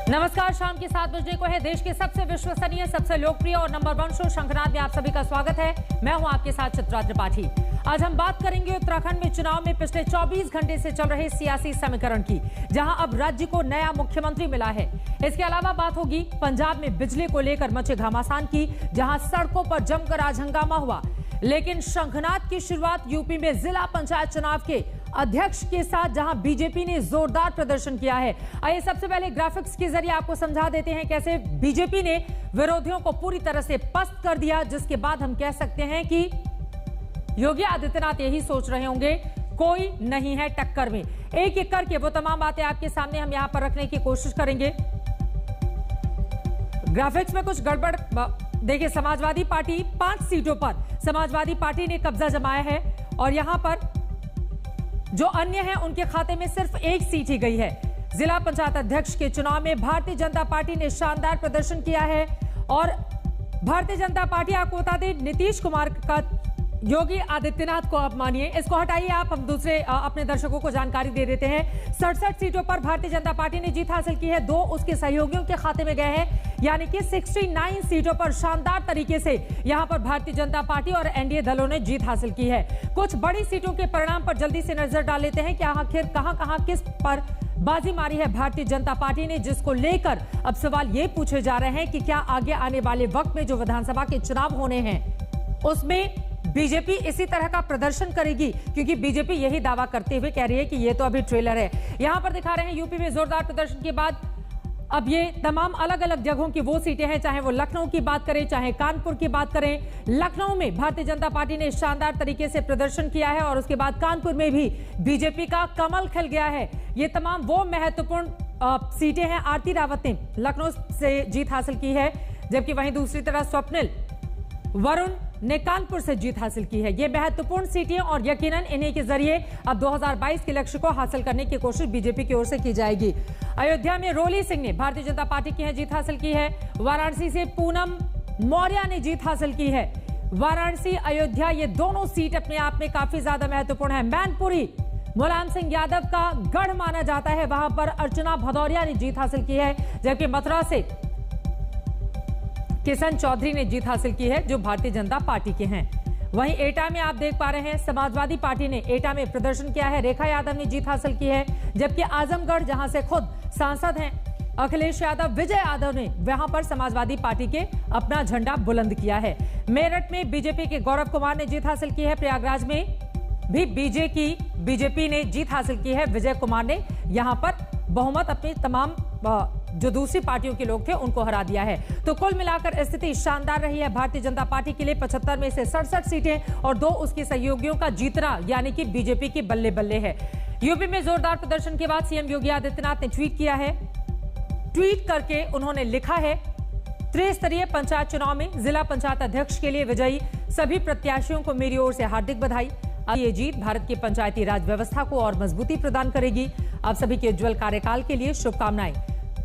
नमस्कार, शाम के 7 बजने को है। देश के सबसे विश्वसनीय, सबसे लोकप्रिय और नंबर 1 शो शंखनाद में आप सभी का स्वागत है। मैं हूं आपके साथ चित्रा त्रिपाठी। आज हम बात करेंगे उत्तराखंड में चुनाव में पिछले 24 घंटे से चल रहे सियासी समीकरण की, जहां अब राज्य को नया मुख्यमंत्री मिला है। इसके अलावा बात होगी पंजाब में बिजली को लेकर मचे घमासान की, जहां सड़कों पर जमकर आज हंगामा हुआ। लेकिन शंखनाद की शुरुआत यूपी में जिला पंचायत चुनाव के अध्यक्ष के साथ, जहां बीजेपी ने जोरदार प्रदर्शन किया है। आइए सबसे पहले ग्राफिक्स के जरिए आपको समझा देते हैं कैसे बीजेपी ने विरोधियों को पूरी तरह से पस्त कर दिया, जिसके बाद हम कह सकते हैं कि योगी आदित्यनाथ यही सोच रहे होंगे, कोई नहीं है टक्कर में। एक एक करके वो तमाम बातें आपके सामने हम यहां पर रखने की कोशिश करेंगे। ग्राफिक्स में कुछ गड़बड़ देखिए। समाजवादी पार्टी 5 सीटों पर समाजवादी पार्टी ने कब्जा जमाया है और यहां पर जो अन्य हैं उनके खाते में सिर्फ 1 सीट ही गई है। जिला पंचायत अध्यक्ष के चुनाव में भारतीय जनता पार्टी ने शानदार प्रदर्शन किया है और भारतीय जनता पार्टी, आपको बता दें, नीतीश कुमार का योगी आदित्यनाथ को आप मानिए, इसको हटाइए आप, हम दूसरे अपने दर्शकों को जानकारी दे देते हैं। 67 सीटों पर भारतीय जनता पार्टी ने जीत हासिल की है, 2 उसके सहयोगियों के खाते में गए हैं, यानी कि 69 सीटों पर शानदार तरीके से यहां पर भारतीय जनता पार्टी और एनडीए दलों ने जीत हासिल की है। कुछ बड़ी सीटों के परिणाम पर जल्दी से नजर डाल लेते हैं कि आखिर कहां किस पर बाजी मारी है भारतीय जनता पार्टी ने, जिसको लेकर अब सवाल ये पूछे जा रहे हैं कि क्या आगे आने वाले वक्त में जो विधानसभा के चुनाव होने हैं उसमें बीजेपी इसी तरह का प्रदर्शन करेगी, क्योंकि बीजेपी यही दावा करते हुए कह रही है कि ये तो अभी ट्रेलर है। यहां पर दिखा रहे हैं यूपी में जोरदार प्रदर्शन के बाद अब ये तमाम अलग अलग जगहों की वो सीटें हैं, चाहे वो लखनऊ की बात करें, चाहे कानपुर की बात करें। लखनऊ में भारतीय जनता पार्टी ने शानदार तरीके से प्रदर्शन किया है और उसके बाद कानपुर में भी बीजेपी का कमल खिल गया है। ये तमाम वो महत्वपूर्ण सीटें हैं। आरती रावत ने लखनऊ से जीत हासिल की है, जबकि वहीं दूसरी तरफ स्वप्निल वरुण ने कानपुर से जीत हासिल की है। ये महत्वपूर्ण सीटें और यकीनन इन्हीं के जरिए अब 2022 के लक्ष्य को हासिल करने की कोशिश बीजेपी की ओर से की जाएगी। अयोध्या में रोली सिंह ने भारतीय जनता पार्टी की जीत हासिल की है। वाराणसी से पूनम मौर्य ने जीत हासिल की है। वाराणसी, अयोध्या, ये दोनों सीट अपने आप में काफी ज्यादा महत्वपूर्ण है। मैनपुरी मुलायम सिंह यादव का गढ़ माना जाता है, वहां पर अर्चना भदौरिया ने जीत हासिल की है, जबकि मथुरा से किशन चौधरी ने जीत हासिल की है, जो भारतीय जनता पार्टी के हैं। वहीं एटा में आप देख पा रहे हैं समाजवादी पार्टी ने एटा में प्रदर्शन किया है, रेखा यादव ने जीत हासिल की है, जबकि आजमगढ़, जहां से खुद सांसद हैं अखिलेश यादव, विजय यादव ने वहां पर समाजवादी पार्टी के अपना झंडा बुलंद किया है। मेरठ में बीजेपी के गौरव कुमार ने जीत हासिल की है। प्रयागराज में भी बीजेपी ने जीत हासिल की है। विजय कुमार ने यहां पर बहुमत अपनी तमाम जो दूसरी पार्टियों के लोग थे उनको हरा दिया है। तो कुल मिलाकर स्थिति शानदार रही है भारतीय जनता पार्टी के लिए। 75 में से 67 सीटें और 2 उसके सहयोगियों का जीतना, यानी कि बीजेपी की बल्ले बल्ले है। यूपी में जोरदार प्रदर्शन के बाद सीएम योगी आदित्यनाथ ने ट्वीट किया है। ट्वीट करके उन्होंने लिखा है, त्रिस्तरीय पंचायत चुनाव में जिला पंचायत अध्यक्ष के लिए विजयी सभी प्रत्याशियों को मेरी ओर से हार्दिक बधाई। ये जीत भारत की पंचायती राज व्यवस्था को और मजबूती प्रदान करेगी। आप सभी के उज्जवल कार्यकाल के लिए शुभकामनाएं।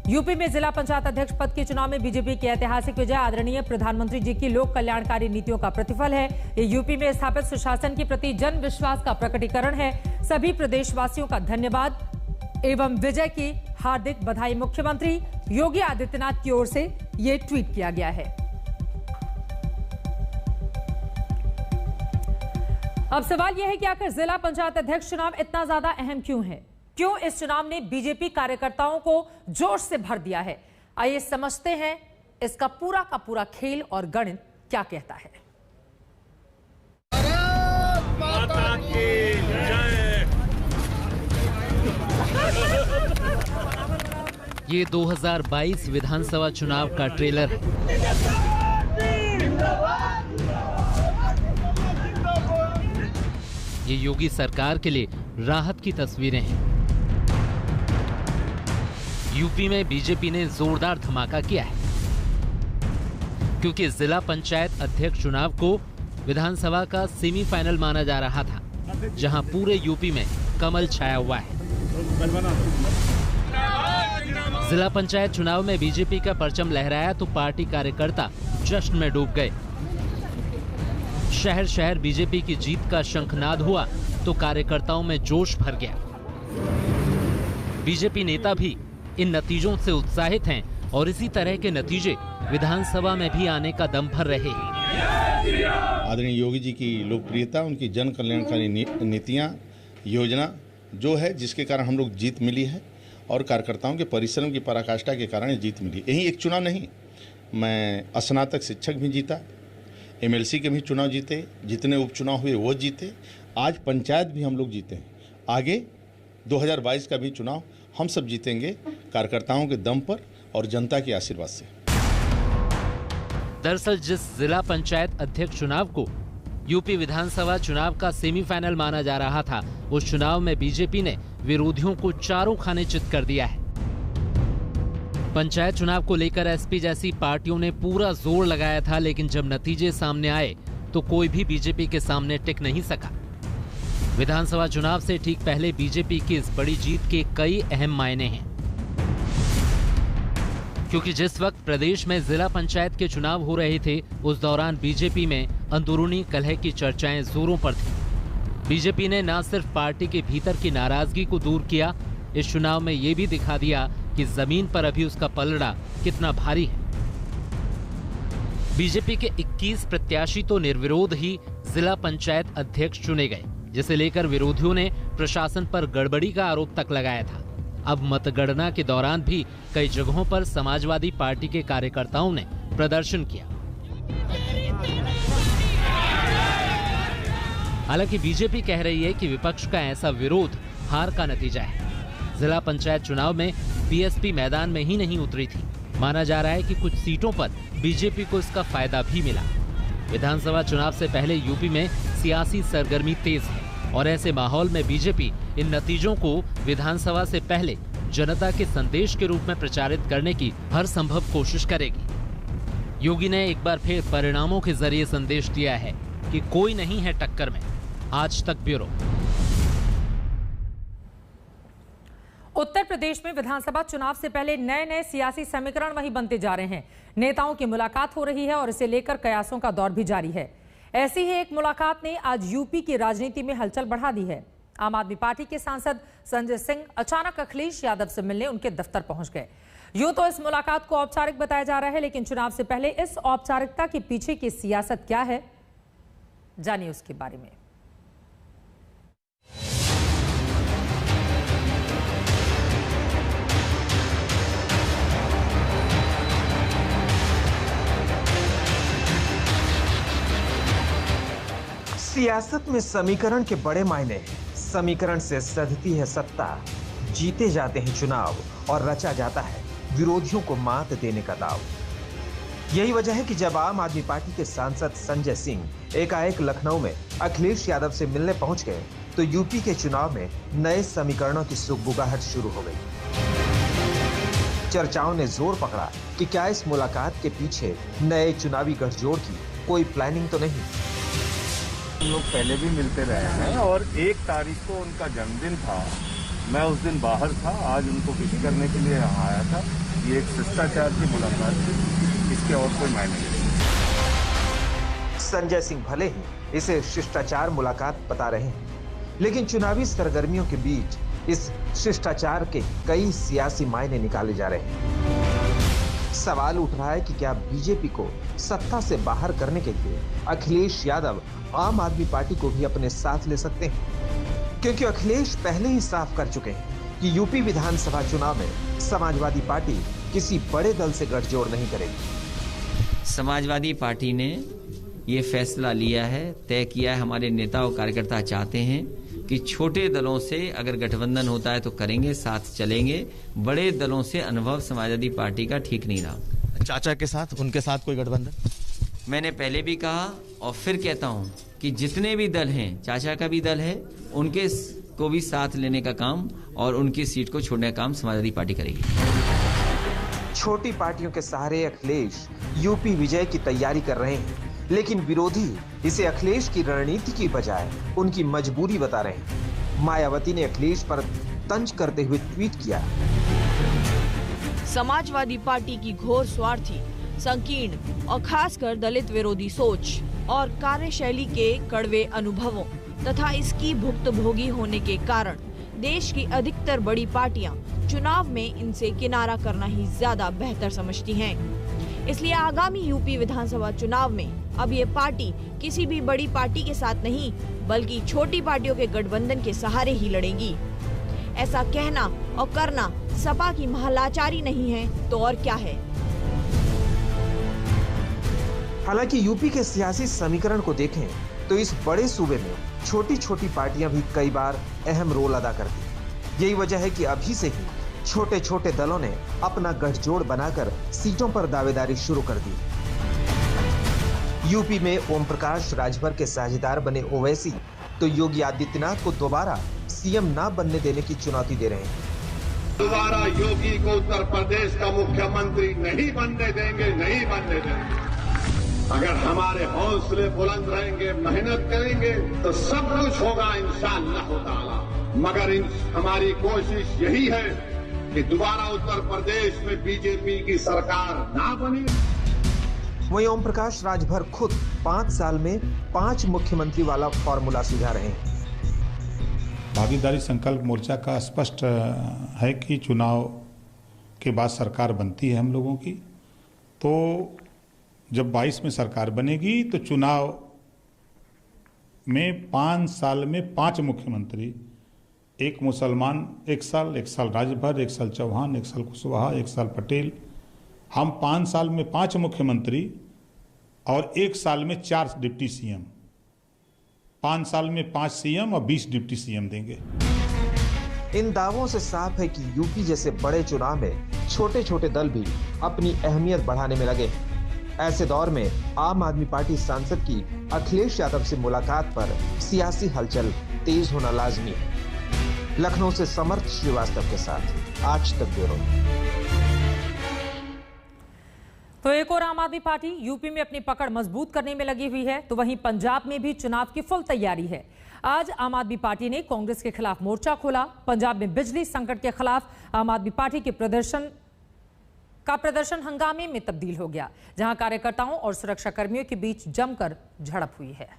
यूपी में जिला पंचायत अध्यक्ष पद के चुनाव में बीजेपी की ऐतिहासिक विजय आदरणीय प्रधानमंत्री जी की लोक कल्याणकारी नीतियों का प्रतिफल है। ये यूपी में स्थापित सुशासन के प्रति जन विश्वास का प्रकटीकरण है। सभी प्रदेशवासियों का धन्यवाद एवं विजय की हार्दिक बधाई। मुख्यमंत्री योगी आदित्यनाथ की ओर से ये ट्वीट किया गया है। अब सवाल यह है कि आखिर जिला पंचायत अध्यक्ष चुनाव इतना ज्यादा अहम क्यों है? क्यों इस चुनाव ने बीजेपी कार्यकर्ताओं को जोश से भर दिया है? आइए समझते हैं इसका पूरा का पूरा खेल और गणित क्या कहता है। भारत माता की जय। ये 2022 विधानसभा चुनाव का ट्रेलर है। ये योगी सरकार के लिए राहत की तस्वीरें हैं। यूपी में बीजेपी ने जोरदार धमाका किया है, क्योंकि जिला पंचायत अध्यक्ष चुनाव को विधानसभा का सेमीफाइनल माना जा रहा था, जहां पूरे यूपी में कमल छाया हुआ है। जिला पंचायत चुनाव में बीजेपी का परचम लहराया तो पार्टी कार्यकर्ता जश्न में डूब गए। शहर शहर बीजेपी की जीत का शंखनाद हुआ तो कार्यकर्ताओं में जोश भर गया। बीजेपी नेता भी इन नतीजों से उत्साहित हैं और इसी तरह के नतीजे विधानसभा में भी आने का दम भर रहे हैं। आदरणीय योगी जी की लोकप्रियता, उनकी जन कल्याणकारी नीतियां, योजना जो है, जिसके कारण हम लोग जीत मिली है और कार्यकर्ताओं के परिश्रम की पराकाष्ठा के कारण जीत मिली। यही एक चुनाव नहीं, मैं स्नातक शिक्षक भी जीता, MLC के भी चुनाव जीते, जितने उपचुनाव हुए वो जीते, आज पंचायत भी हम लोग जीते हैं। आगे 2022 का भी चुनाव हम सब जीतेंगे कार्यकर्ताओं के दम पर और जनता के आशीर्वाद से। दरअसल जिस जिला पंचायत अध्यक्ष चुनाव को यूपी विधानसभा चुनाव का सेमीफाइनल माना जा रहा था, उस चुनाव में बीजेपी ने विरोधियों को चारों खाने चित कर दिया है। पंचायत चुनाव को लेकर एसपी जैसी पार्टियों ने पूरा जोर लगाया था, लेकिन जब नतीजे सामने आए तो कोई भी बीजेपी के सामने टिक नहीं सका। विधानसभा चुनाव से ठीक पहले बीजेपी की इस बड़ी जीत के कई अहम मायने हैं, क्योंकि जिस वक्त प्रदेश में जिला पंचायत के चुनाव हो रहे थे, उस दौरान बीजेपी में अंदरूनी कलह की चर्चाएं जोरों पर थी। बीजेपी ने न सिर्फ पार्टी के भीतर की नाराजगी को दूर किया, इस चुनाव में ये भी दिखा दिया कि जमीन पर अभी उसका पलड़ा कितना भारी है। बीजेपी के 21 प्रत्याशी तो निर्विरोध ही जिला पंचायत अध्यक्ष चुने गए, जिसे लेकर विरोधियों ने प्रशासन पर गड़बड़ी का आरोप तक लगाया था। अब मतगणना के दौरान भी कई जगहों पर समाजवादी पार्टी के कार्यकर्ताओं ने प्रदर्शन किया। हालांकि बीजेपी कह रही है कि विपक्ष का ऐसा विरोध हार का नतीजा है। जिला पंचायत चुनाव में बीएसपी मैदान में ही नहीं उतरी थी। माना जा रहा है कि कुछ सीटों पर बीजेपी को इसका फायदा भी मिला। विधानसभा चुनाव से पहले यूपी में सियासी सरगर्मी तेज है और ऐसे माहौल में बीजेपी इन नतीजों को विधानसभा से पहले जनता के संदेश के रूप में प्रचारित करने की हर संभव कोशिश करेगी। योगी ने एक बार फिर परिणामों के जरिए संदेश दिया है कि कोई नहीं है टक्कर में। आज तक ब्यूरो। उत्तर प्रदेश में विधानसभा चुनाव से पहले नए नए सियासी समीकरण वही बनते जा रहे हैं। नेताओं की मुलाकात हो रही है और इसे लेकर कयासों का दौर भी जारी है। ऐसी ही एक मुलाकात ने आज यूपी की राजनीति में हलचल बढ़ा दी है। आम आदमी पार्टी के सांसद संजय सिंह अचानक अखिलेश यादव से मिलने उनके दफ्तर पहुंच गए। यूं तो इस मुलाकात को औपचारिक बताया जा रहा है, लेकिन चुनाव से पहले इस औपचारिकता के पीछे की सियासत क्या है, जानिए उसके बारे में। सियासत में समीकरण के बड़े मायने हैं। समीकरण से सधती है सत्ता, जीते जाते हैं चुनाव और रचा जाता है विरोधियों को मात देने का दाव। यही वजह है कि जब आम आदमी पार्टी के सांसद संजय सिंह एकाएक लखनऊ में अखिलेश यादव से मिलने पहुंच गए, तो यूपी के चुनाव में नए समीकरणों की सुगबुगाहट शुरू हो गई। चर्चाओं ने जोर पकड़ा कि क्या इस मुलाकात के पीछे नए चुनावी गठजोड़ की कोई प्लानिंग तो नहीं। हम लोग पहले भी मिलते रहे हैं और 1 तारीख को उनका जन्मदिन था, मैं उस दिन बाहर था, आज उनको विश करने के लिए यहाँ आया था। ये एक शिष्टाचार की मुलाकात थी, इसके और कोई मायने नहीं। संजय सिंह भले ही इसे शिष्टाचार मुलाकात बता रहे हैं, लेकिन चुनावी सरगर्मियों के बीच इस शिष्टाचार के कई सियासी मायने निकाले जा रहे हैं। सवाल उठ रहा है कि क्या बीजेपी को सत्ता से बाहर करने के लिए अखिलेश यादव आम आदमी पार्टी को भी अपने साथ ले सकते हैं, क्योंकि अखिलेश पहले ही साफ कर चुके हैं कि यूपी विधानसभा चुनाव में समाजवादी पार्टी किसी बड़े दल से गठजोड़ नहीं करेगी। समाजवादी पार्टी ने ये फैसला लिया है, तय किया है, हमारे नेता और कार्यकर्ता चाहते हैं कि छोटे दलों से अगर गठबंधन होता है तो करेंगे, साथ चलेंगे। बड़े दलों से अनुभव समाजवादी पार्टी का ठीक नहीं रहा। चाचा के साथ, उनके साथ कोई गठबंधन? मैंने पहले भी कहा और फिर कहता हूं कि जितने भी दल हैं, चाचा का भी दल है, उनके को भी साथ लेने का काम और उनकी सीट को छोड़ने का काम समाजवादी पार्टी करेगी। छोटी पार्टियों के सहारे अखिलेश यूपी विजय की तैयारी कर रहे हैं, लेकिन विरोधी इसे अखिलेश की रणनीति की बजाय उनकी मजबूरी बता रहे हैं। मायावती ने अखिलेश पर तंज करते हुए ट्वीट किया, समाजवादी पार्टी की घोर स्वार्थी, संकीर्ण और खासकर दलित विरोधी सोच और कार्यशैली के कड़वे अनुभवों तथा इसकी भुक्तभोगी होने के कारण देश की अधिकतर बड़ी पार्टियां चुनाव में इनसे किनारा करना ही ज्यादा बेहतर समझती हैं। इसलिए आगामी यूपी विधानसभा चुनाव में अब ये पार्टी किसी भी बड़ी पार्टी के साथ नहीं बल्कि छोटी पार्टियों के गठबंधन के सहारे ही लड़ेगी। ऐसा कहना और करना सपा की महलाचारी नहीं है तो और क्या है। हालांकि यूपी के सियासी समीकरण को देखें तो इस बड़े सूबे में छोटी छोटी पार्टियां भी कई बार अहम रोल अदा करती। यही वजह है कि अभी से ही छोटे छोटे दलों ने अपना गठजोड़ बनाकर सीटों पर दावेदारी शुरू कर दी। यूपी में ओम प्रकाश राजभर के साझेदार बने ओवैसी तो योगी आदित्यनाथ को दोबारा सीएम ना बनने देने की चुनौती दे रहे हैं। दोबारा योगी को उत्तर प्रदेश का मुख्यमंत्री नहीं बनने देंगे, नहीं बनने देंगे। अगर हमारे हौसले बुलंद रहेंगे, मेहनत करेंगे तो सब कुछ होगा इंशाअल्लाह ताला। मगर हमारी कोशिश यही है कि दोबारा उत्तर प्रदेश में बीजेपी की सरकार ना बने। वहीं ओम प्रकाश राजभर खुद 5 साल में 5 मुख्यमंत्री वाला फॉर्मूला सुझा रहे हैं। भागीदारी संकल्प मोर्चा का स्पष्ट है कि चुनाव के बाद सरकार बनती है हम लोगों की, तो जब 22 में सरकार बनेगी तो चुनाव में 5 साल में 5 मुख्यमंत्री, एक मुसलमान 1 साल, 1 साल राजभर, 1 साल चौहान, 1 साल कुशवाहा, 1 साल पटेल, हम 5 साल में 5 मुख्यमंत्री और 1 साल में 4 डिप्टी सीएम, 5 साल में 5 सीएम और 20 डिप्टी सीएम देंगे। इन दावों से साफ है कि यूपी जैसे बड़े चुनाव में छोटे छोटे दल भी अपनी अहमियत बढ़ाने में लगे। ऐसे दौर में आम आदमी पार्टी सांसद की अखिलेश यादव से मुलाकात पर सियासी हलचल तेज होना लाजमी है। लखनऊ से समर्थ श्रीवास्तव के साथ आज तक ब्यूरो। तो एक और आम आदमी पार्टी यूपी में अपनी पकड़ मजबूत करने में लगी हुई है, तो वहीं पंजाब में भी चुनाव की फुल तैयारी है। आज आम आदमी पार्टी ने कांग्रेस के खिलाफ मोर्चा खोला। पंजाब में बिजली संकट के खिलाफ आम आदमी पार्टी के प्रदर्शन हंगामे में तब्दील हो गया, जहां कार्यकर्ताओं और सुरक्षा कर्मियों के बीच जमकर झड़प हुई है।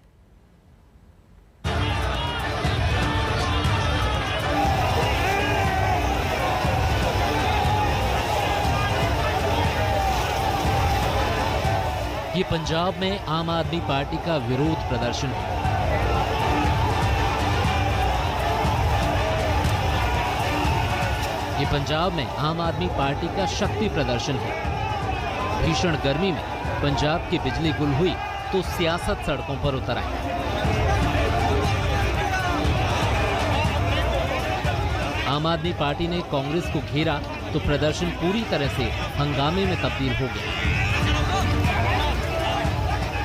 ये पंजाब में आम आदमी पार्टी का विरोध प्रदर्शन है। ये पंजाब में आम आदमी पार्टी का शक्ति प्रदर्शन है। भीषण गर्मी में पंजाब की बिजली गुल हुई तो सियासत सड़कों पर उतर आई। आम आदमी पार्टी ने कांग्रेस को घेरा तो प्रदर्शन पूरी तरह से हंगामे में तब्दील हो गया।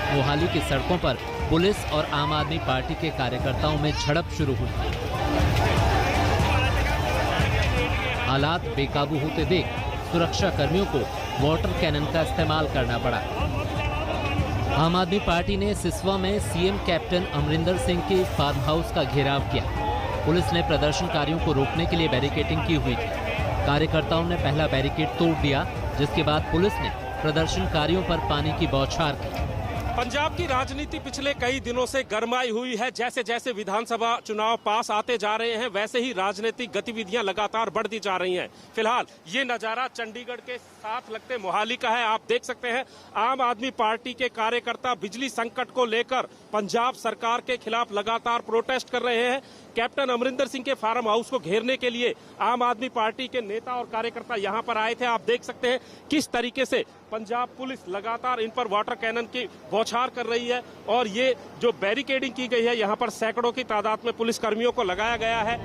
मोहाली की सड़कों पर पुलिस और आम आदमी पार्टी के कार्यकर्ताओं में झड़प शुरू हुई। हालात बेकाबू होते देख सुरक्षा कर्मियों को वाटर कैनन का इस्तेमाल करना पड़ा। आम आदमी पार्टी ने सिसवा में सीएम कैप्टन अमरिंदर सिंह के फार्म हाउस का घेराव किया। पुलिस ने प्रदर्शनकारियों को रोकने के लिए बैरिकेडिंग की हुई थी। कार्यकर्ताओं ने पहला बैरिकेड तोड़ दिया, जिसके बाद पुलिस ने प्रदर्शनकारियों पर पानी की बौछार की। पंजाब की राजनीति पिछले कई दिनों से गरमाई हुई है। जैसे जैसे विधानसभा चुनाव पास आते जा रहे हैं, वैसे ही राजनीतिक गतिविधियां लगातार बढ़ती जा रही हैं। फिलहाल ये नजारा चंडीगढ़ के साथ लगते मोहाली का है। आप देख सकते हैं आम आदमी पार्टी के कार्यकर्ता बिजली संकट को लेकर पंजाब सरकार के खिलाफ लगातार प्रोटेस्ट कर रहे हैं। कैप्टन अमरिंदर सिंह के फार्म हाउस को घेरने के लिए आम आदमी पार्टी के नेता और कार्यकर्ता यहां पर आए थे। आप देख सकते हैं किस तरीके से पंजाब पुलिस लगातार इन पर वाटर कैनन की बौछार कर रही है और ये जो बैरिकेडिंग की गई है, यहाँ पर सैकड़ों की तादाद में पुलिस कर्मियों को लगाया गया है।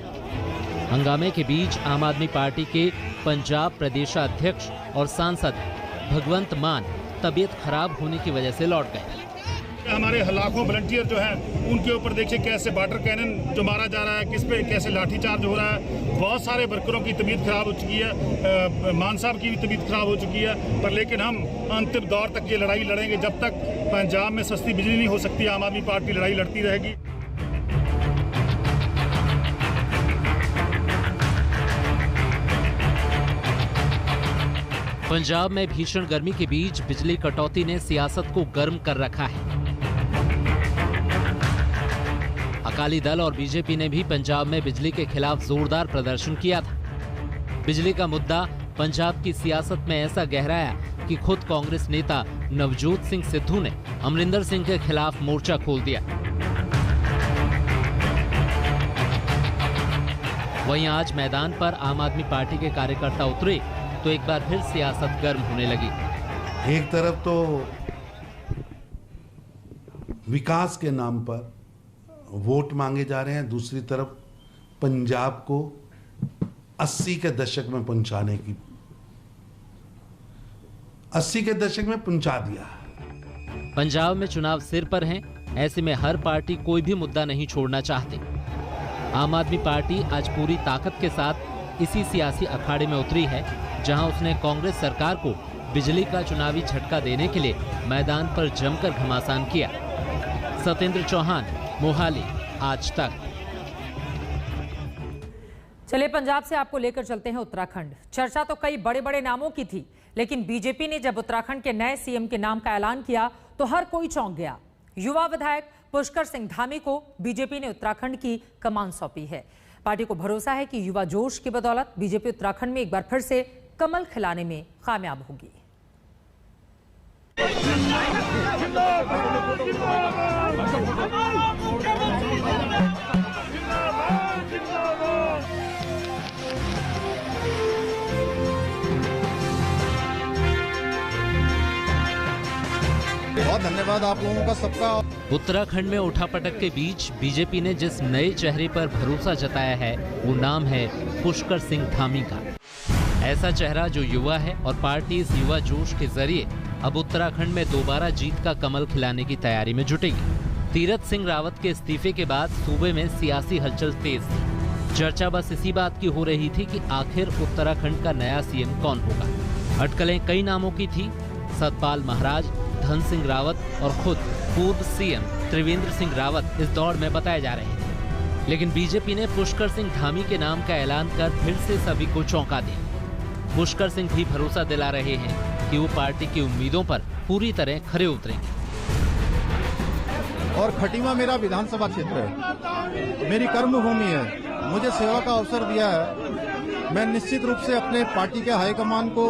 हंगामे के बीच आम आदमी पार्टी के पंजाब प्रदेशाध्यक्ष और सांसद भगवंत मान तबीयत खराब होने की वजह से लौट गए। हमारे लाखों वॉलंटियर जो हैं उनके ऊपर देखिए कैसे वाटर कैनन जो मारा जा रहा है, किस पे कैसे लाठीचार्ज हो रहा है। बहुत सारे वर्करों की तबीयत खराब हो चुकी है, मान साहब की भी तबीयत खराब हो चुकी है। पर लेकिन हम अंतिम दौर तक ये लड़ाई लड़ेंगे। जब तक पंजाब में सस्ती बिजली नहीं हो सकती, आम आदमी पार्टी लड़ाई लड़ती रहेगी। पंजाब में भीषण गर्मी के बीच बिजली कटौती ने सियासत को गर्म कर रखा है। अकाली दल और बीजेपी ने भी पंजाब में बिजली के खिलाफ जोरदार प्रदर्शन किया था। बिजली का मुद्दा पंजाब की सियासत में ऐसा गहराया कि खुद कांग्रेस नेता नवजोत सिंह सिद्धू ने अमरिंदर सिंह के खिलाफ मोर्चा खोल दिया। वहीं आज मैदान पर आम आदमी पार्टी के कार्यकर्ता उतरे तो एक बार फिर सियासत गर्म होने लगी। एक तरफ तो विकास के नाम पर वोट मांगे जा रहे हैं, दूसरी तरफ पंजाब को 80 के दशक में पहुंचाने की 80 के दशक में पहुंचा दिया। पंजाब में चुनाव सिर पर हैं, ऐसे में हर पार्टी कोई भी मुद्दा नहीं छोड़ना चाहती। आम आदमी पार्टी आज पूरी ताकत के साथ इसी सियासी अखाड़े में उतरी है, जहां उसने कांग्रेस सरकार को बिजली का चुनावी झटका देने के लिए मैदान पर जमकर घमासान किया। सत्येंद्र चौहान, मोहाली, आज तक। चलिए पंजाब से आपको लेकर चलते हैं उत्तराखंड। चर्चा तो कई बड़े बड़े नामों की थी, लेकिन बीजेपी ने जब उत्तराखंड के नए सीएम के नाम का ऐलान किया तो हर कोई चौंक गया। युवा विधायक पुष्कर सिंह धामी को बीजेपी ने उत्तराखंड की कमान सौंपी है। पार्टी को भरोसा है कि युवा जोश की बदौलत बीजेपी उत्तराखंड में एक बार फिर से कमल खिलाने में कामयाब होगी। बहुत धन्यवाद आप लोगों का सबका। उत्तराखंड में उठापटक के बीच बीजेपी ने जिस नए चेहरे पर भरोसा जताया है वो नाम है पुष्कर सिंह धामी का। ऐसा चेहरा जो युवा है और पार्टी इस युवा जोश के जरिए अब उत्तराखंड में दोबारा जीत का कमल खिलाने की तैयारी में जुटेगी। तीरथ सिंह रावत के इस्तीफे के बाद सूबे में सियासी हलचल तेज थी। चर्चा बस इसी बात की हो रही थी कि आखिर उत्तराखंड का नया सीएम कौन होगा। अटकलें कई नामों की थी। सतपाल महाराज, धन सिंह रावत और खुद पूर्व सीएम त्रिवेंद्र सिंह रावत इस दौड़ में बताए जा रहे हैं। लेकिन बीजेपी ने पुष्कर सिंह धामी के नाम का ऐलान कर फिर से सभी को चौंका दिया। पुष्कर सिंह भी भरोसा दिला रहे हैं कि वो पार्टी की उम्मीदों पर पूरी तरह खरे उतरेंगे। और खटीमा मेरा विधानसभा क्षेत्र है, मेरी कर्मभूमि है, मुझे सेवा का अवसर दिया है। मैं निश्चित रूप से अपने पार्टी के हाईकमान को,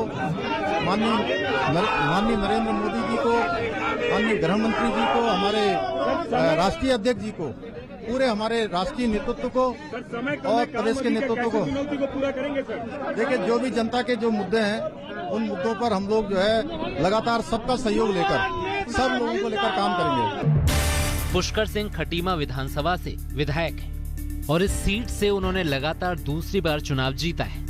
माननीय नरेंद्र मोदी जी को, माननीय गृह मंत्री जी को, हमारे राष्ट्रीय अध्यक्ष जी को, पूरे हमारे राष्ट्रीय नेतृत्व को और प्रदेश के नेतृत्व को पूरा करेंगे सर। देखिए, जो भी जनता के जो मुद्दे हैं उन मुद्दों पर हम लोग जो है लगातार सबका सहयोग लेकर सब लोगों को लेकर काम करेंगे। पुष्कर सिंह खटीमा विधानसभा से विधायक हैं और इस सीट से उन्होंने लगातार दूसरी बार चुनाव जीता है।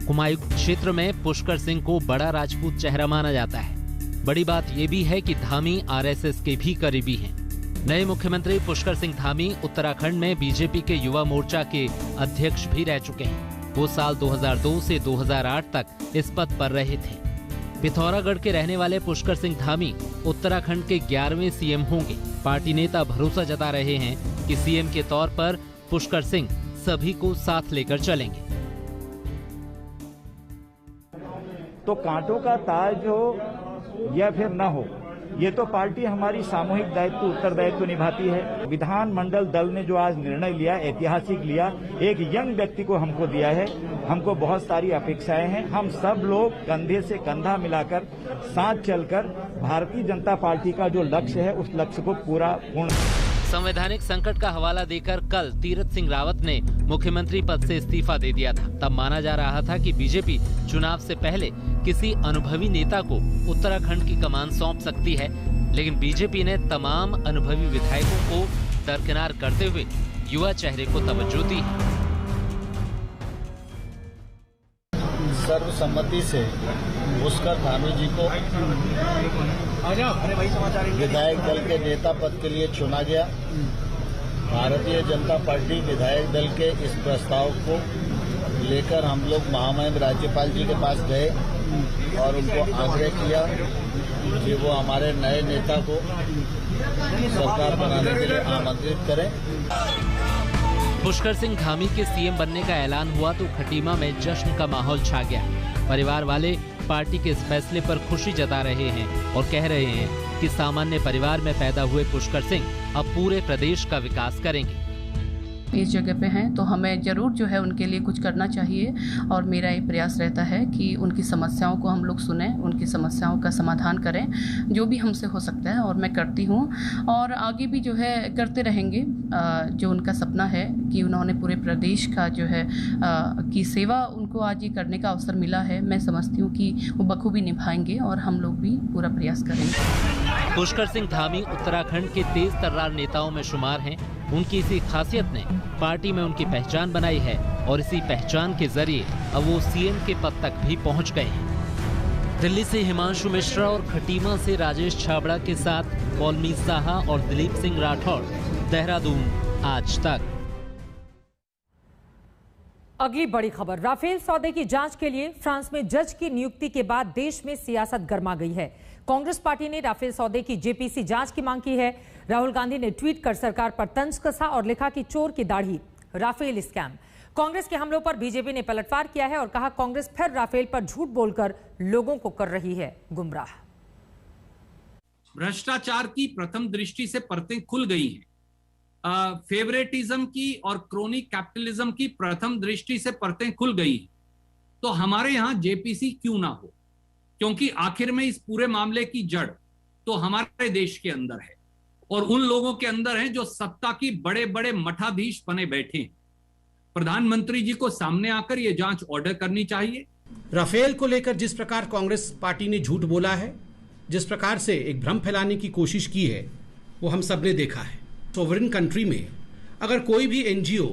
कुमायूं क्षेत्र में पुष्कर सिंह को बड़ा राजपूत चेहरा माना जाता है। बड़ी बात यह भी है कि धामी आरएसएस के भी करीबी हैं। नए मुख्यमंत्री पुष्कर सिंह धामी उत्तराखंड में बीजेपी के युवा मोर्चा के अध्यक्ष भी रह चुके हैं। वो साल 2002 से 2008 तक इस पद पर रहे थे। पिथौरागढ़ के रहने वाले पुष्कर सिंह धामी उत्तराखंड के 11वें सीएम होंगे। पार्टी नेता भरोसा जता रहे हैं कि सीएम के तौर पर पुष्कर सिंह सभी को साथ लेकर चलेंगे। तो कांटों का ताज हो या फिर न हो, ये तो पार्टी हमारी सामूहिक दायित्व, उत्तरदायित्व निभाती है। विधानमंडल दल ने जो आज निर्णय लिया, ऐतिहासिक लिया, एक यंग व्यक्ति को हमको दिया है। हमको बहुत सारी अपेक्षाएं हैं। हम सब लोग कंधे से कंधा मिलाकर साथ चलकर भारतीय जनता पार्टी का जो लक्ष्य है उस लक्ष्य को पूर्ण। संवैधानिक संकट का हवाला देकर कल तीरथ सिंह रावत ने मुख्यमंत्री पद से इस्तीफा दे दिया था। तब माना जा रहा था कि बीजेपी चुनाव से पहले किसी अनुभवी नेता को उत्तराखंड की कमान सौंप सकती है, लेकिन बीजेपी ने तमाम अनुभवी विधायकों को दरकिनार करते हुए युवा चेहरे को तवज्जो दी। सर्वसम्मति से पुष्कर धामी जी को विधायक दल के नेता पद के लिए चुना गया। भारतीय जनता पार्टी विधायक दल के इस प्रस्ताव को लेकर हम लोग महामहिम राज्यपाल जी के पास गए और उनको आग्रह किया कि वो हमारे नए नेता को सरकार बनाने के लिए आमंत्रित करें। पुष्कर सिंह धामी के सीएम बनने का ऐलान हुआ तो खटीमा में जश्न का माहौल छा गया। परिवार वाले पार्टी के इस फैसले पर खुशी जता रहे हैं और कह रहे हैं कि सामान्य परिवार में पैदा हुए पुष्कर सिंह अब पूरे प्रदेश का विकास करेंगे। इस जगह पे हैं, तो हमें ज़रूर जो है उनके लिए कुछ करना चाहिए। और मेरा ये प्रयास रहता है कि उनकी समस्याओं को हम लोग सुनें, उनकी समस्याओं का समाधान करें, जो भी हमसे हो सकता है, और मैं करती हूँ और आगे भी जो है करते रहेंगे। जो उनका सपना है कि उन्होंने पूरे प्रदेश का जो है की सेवा उनको आज ये करने का अवसर मिला है, मैं समझती हूँ कि वो बखूबी निभाएंगे और हम लोग भी पूरा प्रयास करेंगे। पुष्कर सिंह धामी उत्तराखंड के तेज तर्रार नेताओं में शुमार हैं। उनकी इसी खासियत ने पार्टी में उनकी पहचान बनाई है और इसी पहचान के जरिए अब वो सीएम के पद तक भी पहुंच गए हैं। दिल्ली से हिमांशु मिश्रा और खटीमा से राजेश छाबड़ा के साथ कौलमी साहा और दिलीप सिंह राठौड़, देहरादून, आज तक। अगली बड़ी खबर, राफेल सौदे की जांच के लिए फ्रांस में जज की नियुक्ति के बाद देश में सियासत गर्मा गई है। कांग्रेस पार्टी ने राफेल सौदे की जेपीसी जांच की मांग की है। राहुल गांधी ने ट्वीट कर सरकार पर तंज कसा और लिखा कि चोर की दाढ़ी, राफेल स्कैम। कांग्रेस के हमलों पर बीजेपी ने पलटवार किया है और कहा कांग्रेस फिर राफेल पर झूठ बोलकर लोगों को कर रही है गुमराह। भ्रष्टाचार की प्रथम दृष्टि से परतें खुल गई हैं। फेवरेटिज्म की और क्रोनी कैपिटलिज्म की प्रथम दृष्टि से परतें खुल गई। तो हमारे यहां जेपीसी क्यों ना हो, क्योंकि आखिर में इस पूरे मामले की जड़ तो हमारे देश के अंदर है और उन लोगों के अंदर है जो सत्ता की बड़े बड़े मठाधीश बने बैठे हैं। प्रधानमंत्री जी को सामने आकर यह जांच ऑर्डर करनी चाहिए। राफेल को लेकर जिस प्रकार कांग्रेस पार्टी ने झूठ बोला है, जिस प्रकार से एक भ्रम फैलाने की कोशिश की है, वो हम सबने देखा है। सोवरेन कंट्री में अगर कोई भी एनजीओ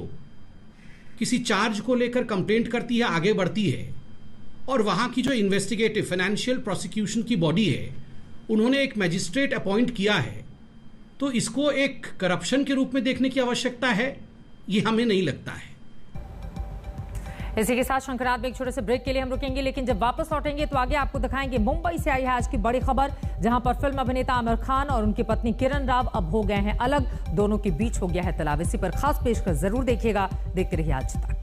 किसी चार्ज को लेकर कंप्लेंट करती है, आगे बढ़ती है, और वहां की जो इन्वेस्टिगेटिव फाइनेंशियल प्रोसिक्यूशन की बॉडी है, उन्होंने एक मैजिस्ट्रेट अपॉइंट किया है, तो इसको एक करप्शन के रूप में देखने की आवश्यकता है, ये हमें नहीं लगता है। इसी के साथ शंकरात में एक छोटे से ब्रेक के लिए हम रुकेंगे, लेकिन जब वापस लौटेंगे तो आगे आपको दिखाएंगे मुंबई से आई है आज की बड़ी खबर, जहां पर फिल्म अभिनेता आमिर खान और उनकी पत्नी किरण राव अब हो गए हैं अलग, दोनों के बीच हो गया है तलाव। इसी पर खास पेशकश जरूर देखिएगा, देखते रहिए आज तक।